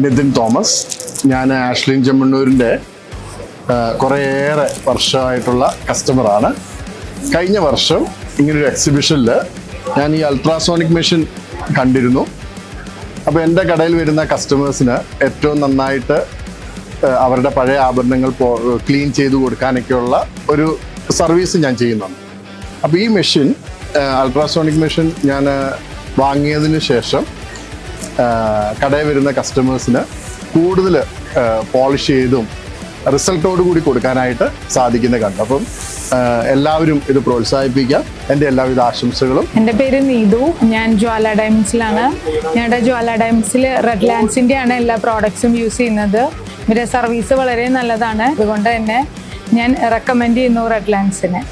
Nitin Thomas. ഞാൻ ആഷ്ലിൻ ചെമ്മണ്ണൂരിൻ്റെ കുറേയേറെ വർഷമായിട്ടുള്ള കസ്റ്റമറാണ്. കഴിഞ്ഞ വർഷം ഇങ്ങനൊരു എക്സിബിഷനിൽ ഞാൻ ഈ അൾട്രാസോണിക് മെഷീൻ കണ്ടിരുന്നു. അപ്പോൾ എൻ്റെ കടയിൽ വരുന്ന കസ്റ്റമേഴ്സിന് ഏറ്റവും നന്നായിട്ട് അവരുടെ പഴയ ആഭരണങ്ങൾ ക്ലീൻ ചെയ്ത് കൊടുക്കാനൊക്കെയുള്ള ഒരു സർവീസ് ഞാൻ ചെയ്യുന്നുണ്ട്. അപ്പോൾ ഈ മെഷീൻ, അൾട്രാസോണിക് മെഷീൻ ഞാൻ വാങ്ങിയതിന് ശേഷം കടയിൽ വരുന്ന കസ്റ്റമേഴ്സിന് കൂടുതൽ പോളിഷ് ചെയ്തും റിസൾട്ടോട് കൂടി കൊടുക്കാനായിട്ട് സാധിക്കുന്ന കണ്ടു. അപ്പം എല്ലാവരും ഇത് പ്രോത്സാഹിപ്പിക്കാം. എൻ്റെ എല്ലാവിധ ആശംസകളും. എൻ്റെ പേര് നീതു. ഞാൻ ജ്വാല ഡയമണ്ട്സിലാണ്. ഞങ്ങളുടെ ജ്വാല ഡയമണ്ട്സിൽ റെഡ് ലാൻഡ്സിൻ്റെ ആണ് എല്ലാ പ്രോഡക്ട്സും യൂസ് ചെയ്യുന്നത്. ഇവരുടെ സർവീസ് വളരെ നല്ലതാണ്. അതുകൊണ്ട് തന്നെ ഞാൻ റെക്കമെൻഡ് ചെയ്യുന്നു റെഡ് ലാൻഡ്സിനെ.